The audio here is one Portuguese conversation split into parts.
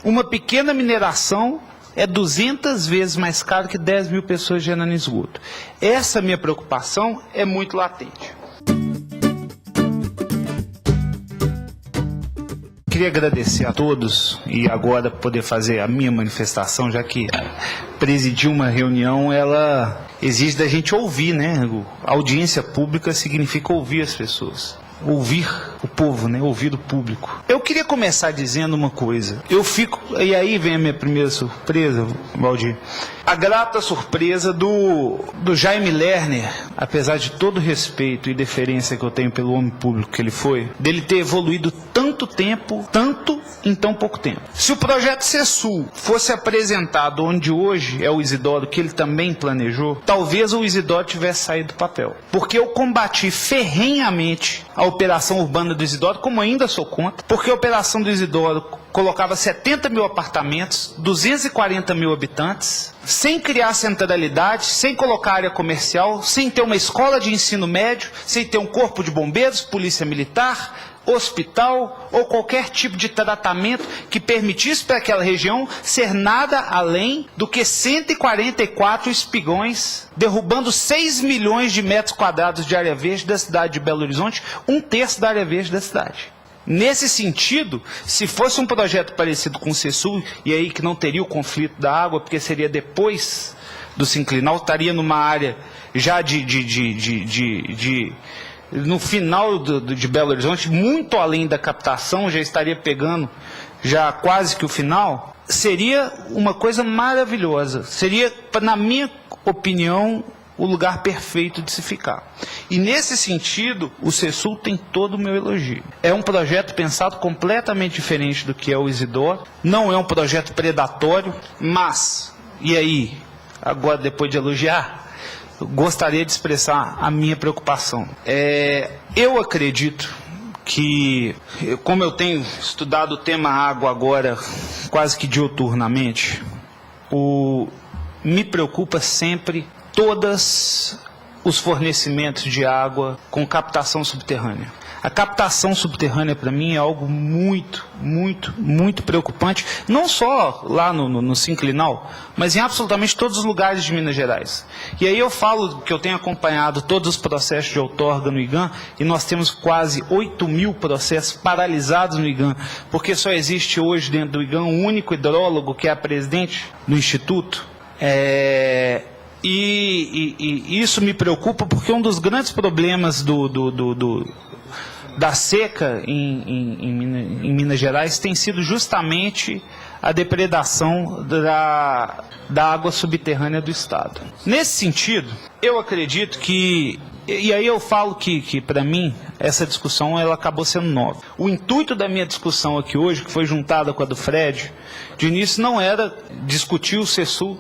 Uma pequena mineração é 200 vezes mais caro que 10 mil pessoas gerando esgoto. Essa minha preocupação é muito latente. Queria agradecer a todos e agora poder fazer a minha manifestação, já que presidir uma reunião, ela exige da gente ouvir, né? A audiência pública significa ouvir as pessoas. Ouvir o povo, né? Ouvir o público. Eu queria começar dizendo uma coisa. E aí vem a minha primeira surpresa, Valdir. A grata surpresa do Jaime Lerner, apesar de todo o respeito e deferência que eu tenho pelo homem público que ele foi, dele ter evoluído tanto tempo, tanto em tão pouco tempo. Se o projeto CESUL fosse apresentado onde hoje é o Isidoro, que ele também planejou, talvez o Isidoro tivesse saído do papel. Porque eu combati ferrenhamente a operação urbana do Isidoro, como ainda sou contra, porque a operação do Isidoro colocava 70 mil apartamentos, 240 mil habitantes, sem criar centralidade, sem colocar área comercial, sem ter uma escola de ensino médio, sem ter um corpo de bombeiros, polícia militar, hospital ou qualquer tipo de tratamento que permitisse para aquela região ser nada além do que 144 espigões, derrubando 6 milhões de metros quadrados de área verde da cidade de Belo Horizonte, 1/3 da área verde da cidade. Nesse sentido, se fosse um projeto parecido com o CESUL, e aí que não teria o conflito da água, porque seria depois do sinclinal, estaria numa área já no final de Belo Horizonte, muito além da captação, já estaria pegando já quase que o final, seria uma coisa maravilhosa. Seria, na minha opinião, o lugar perfeito de se ficar. E nesse sentido, o CESUL tem todo o meu elogio. É um projeto pensado completamente diferente do que é o Isidoro, não é um projeto predatório, mas, e aí, agora depois de elogiar, eu gostaria de expressar a minha preocupação. Eu acredito que, como eu tenho estudado o tema água agora quase que diuturnamente, me preocupa sempre todos os fornecimentos de água com captação subterrânea. A captação subterrânea, para mim, é algo muito, muito, muito preocupante, não só lá no sinclinal, mas em absolutamente todos os lugares de Minas Gerais. E aí eu falo que eu tenho acompanhado todos os processos de outorga no IGAM, e nós temos quase 8 mil processos paralisados no IGAM, porque só existe hoje dentro do IGAM um único hidrólogo, que é a presidente do Instituto. E isso me preocupa porque um dos grandes problemas da seca em Minas Gerais tem sido justamente a depredação da água subterrânea do Estado. Nesse sentido, eu acredito que, e aí eu falo que para mim, essa discussão ela acabou sendo nova. O intuito da minha discussão aqui hoje, que foi juntada com a do Fred, de início não era discutir o CESUL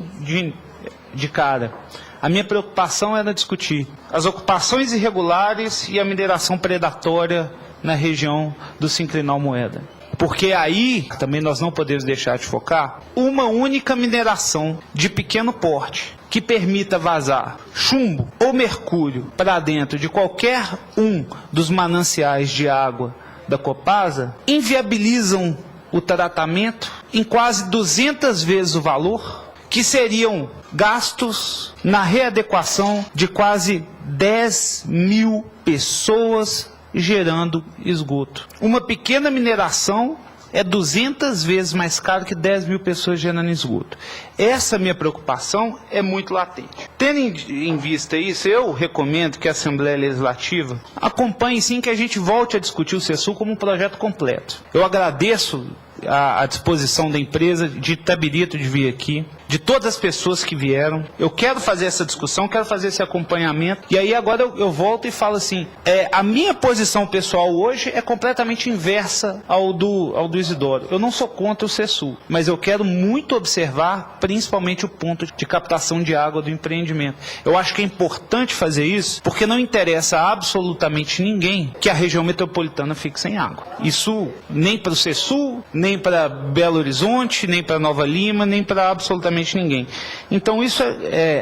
de cara. A minha preocupação era discutir as ocupações irregulares e a mineração predatória na região do sinclinal Moeda. Porque aí, também nós não podemos deixar de focar, uma única mineração de pequeno porte que permita vazar chumbo ou mercúrio para dentro de qualquer um dos mananciais de água da Copasa, inviabilizam o tratamento em quase 200 vezes o valor, que seriam gastos na readequação de quase 10 mil pessoas gerando esgoto. Uma pequena mineração é 200 vezes mais caro que 10 mil pessoas gerando esgoto. Essa minha preocupação é muito latente. Tendo em vista isso, eu recomendo que a Assembleia Legislativa acompanhe sim que a gente volte a discutir o CESUL como um projeto completo. Eu agradeço a disposição da empresa de Itabirito de vir aqui, de todas as pessoas que vieram. Eu quero fazer essa discussão, quero fazer esse acompanhamento. E aí agora eu volto e falo assim, a minha posição pessoal hoje é completamente inversa ao do Isidoro. Eu não sou contra o CESUL, mas eu quero muito observar principalmente o ponto de captação de água do empreendimento. Eu acho que é importante fazer isso, porque não interessa a absolutamente ninguém que a região metropolitana fique sem água. Isso nem para o CESUL, nem para Belo Horizonte, nem para Nova Lima, nem para absolutamente ninguém. Então isso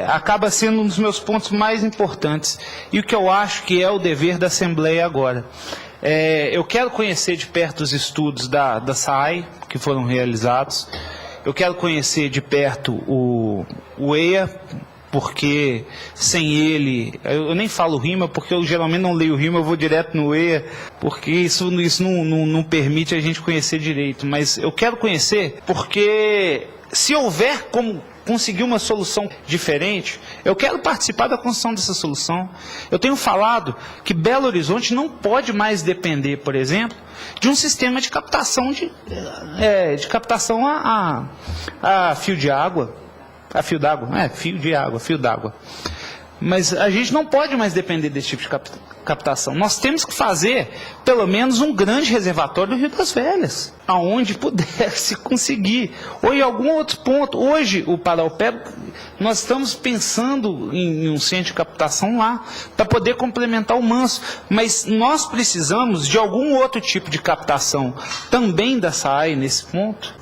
acaba sendo um dos meus pontos mais importantes e o que eu acho que é o dever da Assembleia agora. Eu quero conhecer de perto os estudos da SAAI, que foram realizados. Eu quero conhecer de perto o EIA, porque sem ele, eu nem falo rima, porque eu geralmente não leio rima, eu vou direto no EIA, porque isso não permite a gente conhecer direito. Mas eu quero conhecer porque se houver como conseguir uma solução diferente, eu quero participar da construção dessa solução. Eu tenho falado que Belo Horizonte não pode mais depender, por exemplo, de um sistema de captação a fio de água, a fio d'água, fio d'água. Mas a gente não pode mais depender desse tipo de captação. Nós temos que fazer, pelo menos, um grande reservatório do Rio das Velhas, aonde pudesse conseguir. Ou em algum outro ponto. Hoje, o Paraupé, nós estamos pensando em um centro de captação lá, para poder complementar o Manso. Mas nós precisamos de algum outro tipo de captação, também da SAAI, nesse ponto,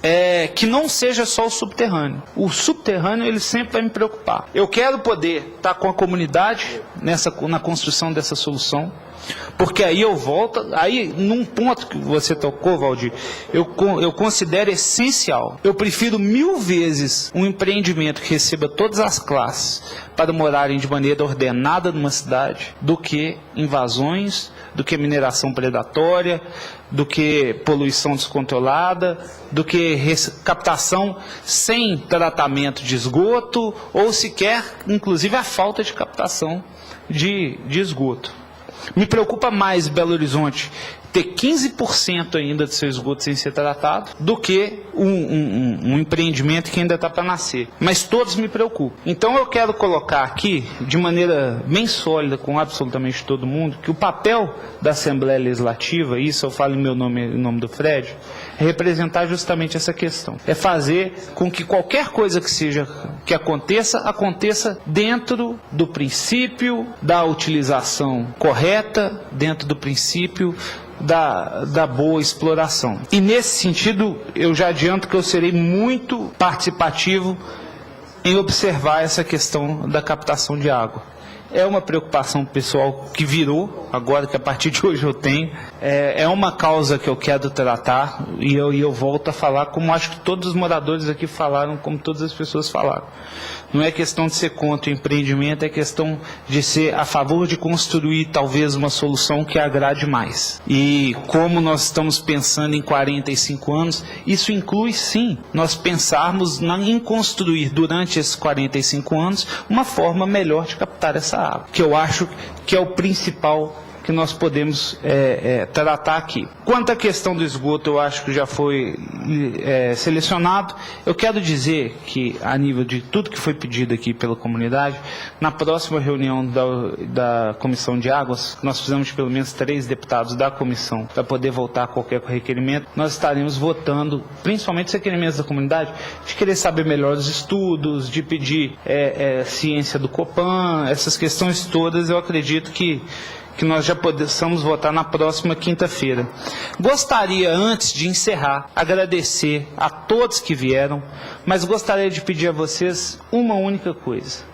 que não seja só o subterrâneo. O subterrâneo, ele sempre vai me preocupar. Eu quero poder estar com a comunidade na construção dessa solução, porque aí eu volto, aí num ponto que você tocou, Valdir, eu considero essencial. Eu prefiro 1000 vezes um empreendimento que receba todas as classes para morarem de maneira ordenada numa cidade, do que invasões, do que mineração predatória, do que poluição descontrolada, do que captação sem tratamento de esgoto, ou sequer, inclusive, a falta de captação de esgoto. Me preocupa mais Belo Horizonte ter 15% ainda de seu esgoto sem ser tratado do que um empreendimento que ainda está para nascer. Mas todos me preocupam. Então eu quero colocar aqui, de maneira bem sólida, com absolutamente todo mundo, que o papel da Assembleia Legislativa, isso eu falo em meu nome e em nome do Fred, é representar justamente essa questão. É fazer com que qualquer coisa que aconteça dentro do princípio da utilização correta, dentro do princípio da boa exploração. E nesse sentido, eu já adianto que eu serei muito participativo em observar essa questão da captação de água. É uma preocupação pessoal que virou, agora que a partir de hoje eu tenho. É uma causa que eu quero tratar e eu volto a falar, como acho que todos os moradores aqui falaram, como todas as pessoas falaram. Não é questão de ser contra o empreendimento, é questão de ser a favor de construir talvez uma solução que agrade mais. E como nós estamos pensando em 45 anos, isso inclui sim nós pensarmos em construir durante esses 45 anos uma forma melhor de captar essa água, que eu acho que é o principal que nós podemos tratar aqui. Quanto à questão do esgoto, eu acho que já foi selecionado. Eu quero dizer que, a nível de tudo que foi pedido aqui pela comunidade, na próxima reunião da Comissão de Águas, nós fizemos pelo menos 3 deputados da comissão para poder votar qualquer requerimento, nós estaremos votando, principalmente os requerimentos da comunidade, de querer saber melhor os estudos, de pedir ciência do Copan, essas questões todas, eu acredito que nós já possamos votar na próxima quinta-feira. Gostaria, antes de encerrar, agradecer a todos que vieram, mas gostaria de pedir a vocês uma única coisa.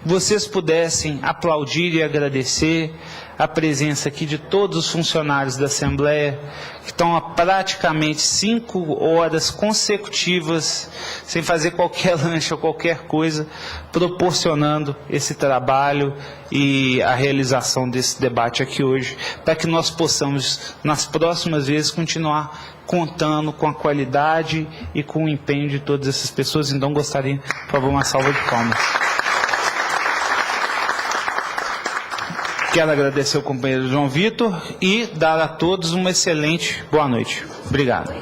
Que vocês pudessem aplaudir e agradecer a presença aqui de todos os funcionários da Assembleia, que estão há praticamente 5 horas consecutivas, sem fazer qualquer lanche ou qualquer coisa, proporcionando esse trabalho e a realização desse debate aqui hoje, para que nós possamos, nas próximas vezes, continuar contando com a qualidade e com o empenho de todas essas pessoas. Então, gostaria, por favor, uma salva de palmas. Quero agradecer ao companheiro João Vitor e dar a todos uma excelente boa noite. Obrigado.